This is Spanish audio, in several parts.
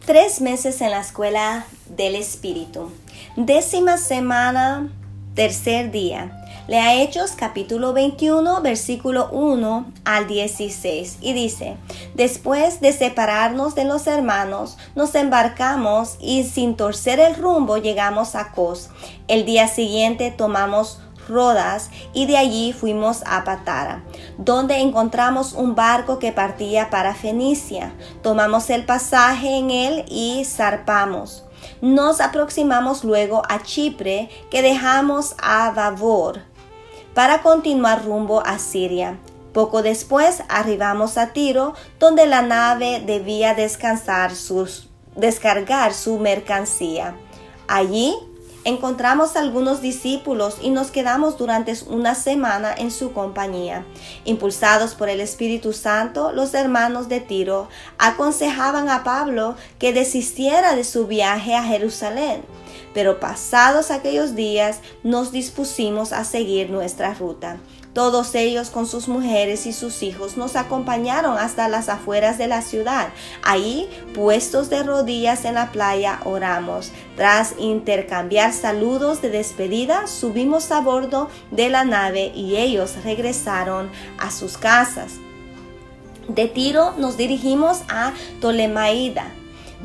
3 meses en la escuela del Espíritu. 10ª semana, tercer día. Lea Hechos capítulo 21, versículo 1 al 16. Y dice: después de separarnos de los hermanos, nos embarcamos y sin torcer el rumbo llegamos a Cos. El día siguiente tomamos Rodas y de allí fuimos a Patara, donde encontramos un barco que partía para Fenicia. Tomamos el pasaje en él y zarpamos. Nos aproximamos luego a Chipre, que dejamos a Babor para continuar rumbo a Siria. Poco después arribamos a Tiro, donde la nave debía descargar su mercancía. Allí encontramos algunos discípulos y nos quedamos durante una semana en su compañía. Impulsados por el Espíritu Santo, los hermanos de Tiro aconsejaban a Pablo que desistiera de su viaje a Jerusalén. Pero pasados aquellos días nos dispusimos a seguir nuestra ruta. Todos ellos con sus mujeres y sus hijos nos acompañaron hasta las afueras de la ciudad. Ahí, puestos de rodillas en la playa, oramos. Tras intercambiar saludos de despedida, subimos a bordo de la nave y ellos regresaron a sus casas. De Tiro nos dirigimos a Ptolemaida,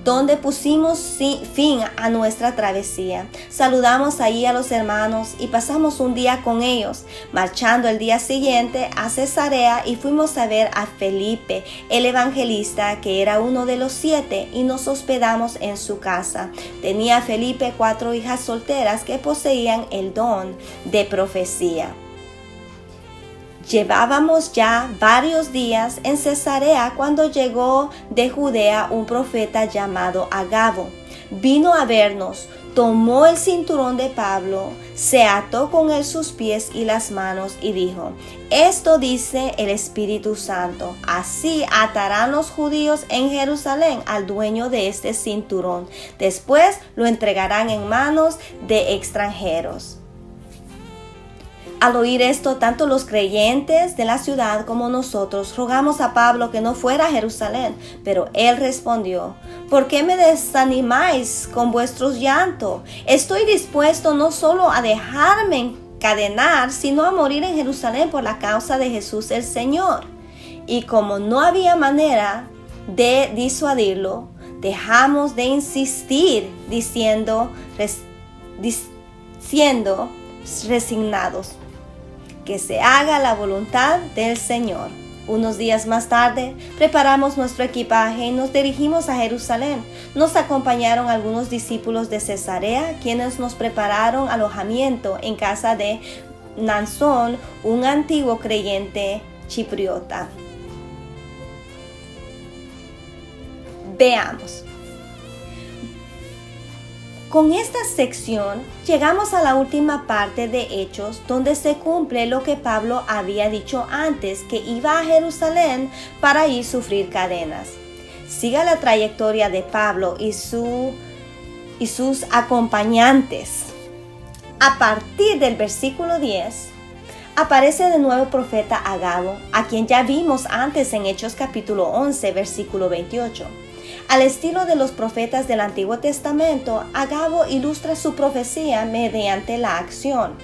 donde pusimos fin a nuestra travesía. Saludamos allí a los hermanos y pasamos un día con ellos, marchando el día siguiente a Cesarea, y fuimos a ver a Felipe, el evangelista, que era uno de los 7, y nos hospedamos en su casa. Tenía Felipe 4 hijas solteras que poseían el don de profecía. Llevábamos ya varios días en Cesarea cuando llegó de Judea un profeta llamado Agabo. Vino a vernos, tomó el cinturón de Pablo, se ató con él sus pies y las manos y dijo: esto dice el Espíritu Santo, así atarán los judíos en Jerusalén al dueño de este cinturón. Después lo entregarán en manos de extranjeros. Al oír esto, tanto los creyentes de la ciudad como nosotros rogamos a Pablo que no fuera a Jerusalén. Pero él respondió: ¿por qué me desanimáis con vuestros llantos? Estoy dispuesto no solo a dejarme encadenar, sino a morir en Jerusalén por la causa de Jesús el Señor. Y como no había manera de disuadirlo, dejamos de insistir, siendo resignados: que se haga la voluntad del Señor. Unos días más tarde, preparamos nuestro equipaje y nos dirigimos a Jerusalén. Nos acompañaron algunos discípulos de Cesarea, quienes nos prepararon alojamiento en casa de Mnasón, un antiguo creyente chipriota. Veamos. Con esta sección llegamos a la última parte de Hechos, donde se cumple lo que Pablo había dicho antes, que iba a Jerusalén para ir a sufrir cadenas. Siga la trayectoria de Pablo y sus acompañantes. A partir del versículo 10, aparece de nuevo el profeta Agabo, a quien ya vimos antes en Hechos capítulo 11, versículo 28. Al estilo de los profetas del Antiguo Testamento, Agabo ilustra su profecía mediante la acción.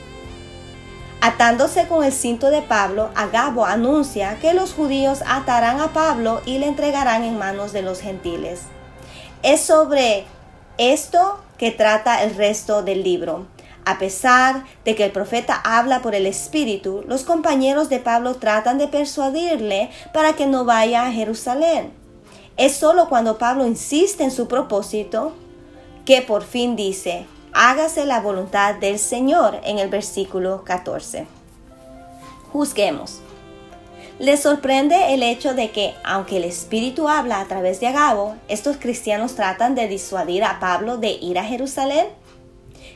Atándose con el cinto de Pablo, Agabo anuncia que los judíos atarán a Pablo y le entregarán en manos de los gentiles. Es sobre esto que trata el resto del libro. A pesar de que el profeta habla por el Espíritu, los compañeros de Pablo tratan de persuadirle para que no vaya a Jerusalén. Es solo cuando Pablo insiste en su propósito que por fin dice: hágase la voluntad del Señor, en el versículo 14. Juzguemos. ¿Les sorprende el hecho de que, aunque el Espíritu habla a través de Agabo, estos cristianos tratan de disuadir a Pablo de ir a Jerusalén?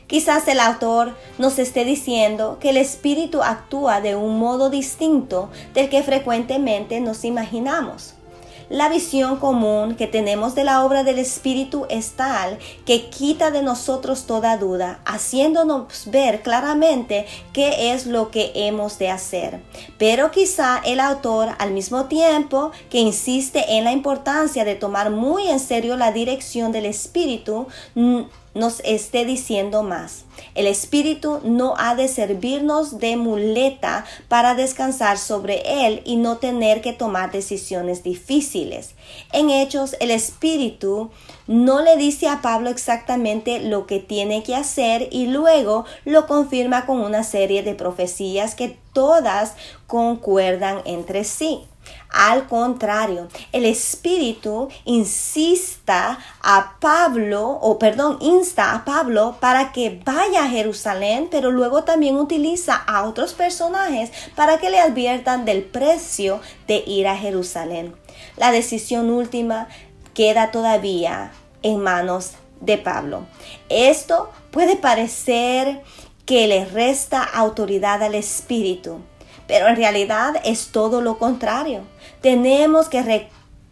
Quizás el autor nos esté diciendo que el Espíritu actúa de un modo distinto del que frecuentemente nos imaginamos. La visión común que tenemos de la obra del Espíritu es tal que quita de nosotros toda duda, haciéndonos ver claramente qué es lo que hemos de hacer. Pero quizá el autor, al mismo tiempo que insiste en la importancia de tomar muy en serio la dirección del Espíritu, nos esté diciendo más. El Espíritu no ha de servirnos de muleta para descansar sobre él y no tener que tomar decisiones difíciles. En Hechos, el Espíritu no le dice a Pablo exactamente lo que tiene que hacer y luego lo confirma con una serie de profecías que todas concuerdan entre sí. Al contrario, el Espíritu insta a Pablo para que vaya a Jerusalén, pero luego también utiliza a otros personajes para que le adviertan del precio de ir a Jerusalén. La decisión última queda todavía en manos de Pablo. Esto puede parecer que le resta autoridad al Espíritu, pero en realidad es todo lo contrario. Tenemos que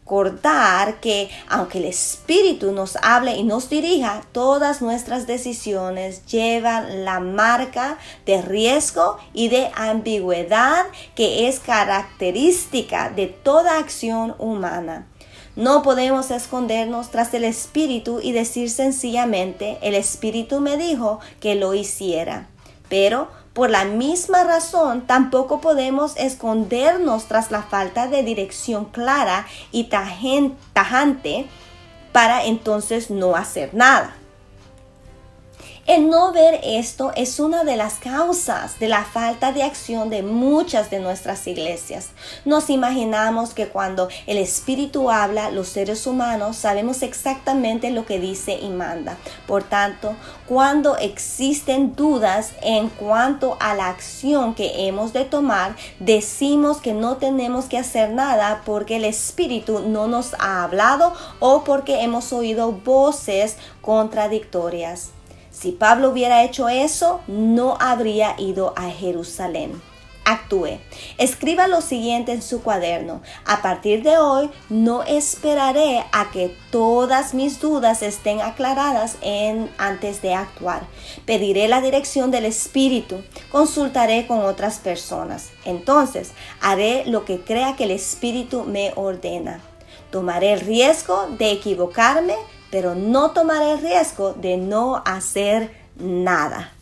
recordar que aunque el Espíritu nos hable y nos dirija, todas nuestras decisiones llevan la marca de riesgo y de ambigüedad que es característica de toda acción humana. No podemos escondernos tras el Espíritu y decir sencillamente, el Espíritu me dijo que lo hiciera. Pero por la misma razón, tampoco podemos escondernos tras la falta de dirección clara y tajante para entonces no hacer nada. El no ver esto es una de las causas de la falta de acción de muchas de nuestras iglesias. Nos imaginamos que cuando el Espíritu habla, los seres humanos sabemos exactamente lo que dice y manda. Por tanto, cuando existen dudas en cuanto a la acción que hemos de tomar, decimos que no tenemos que hacer nada porque el Espíritu no nos ha hablado o porque hemos oído voces contradictorias. Si Pablo hubiera hecho eso, no habría ido a Jerusalén. Actúe. Escriba lo siguiente en su cuaderno. A partir de hoy, no esperaré a que todas mis dudas estén aclaradas antes de actuar. Pediré la dirección del Espíritu. Consultaré con otras personas. Entonces, haré lo que crea que el Espíritu me ordena. Tomaré el riesgo de equivocarme, pero no tomaré el riesgo de no hacer nada.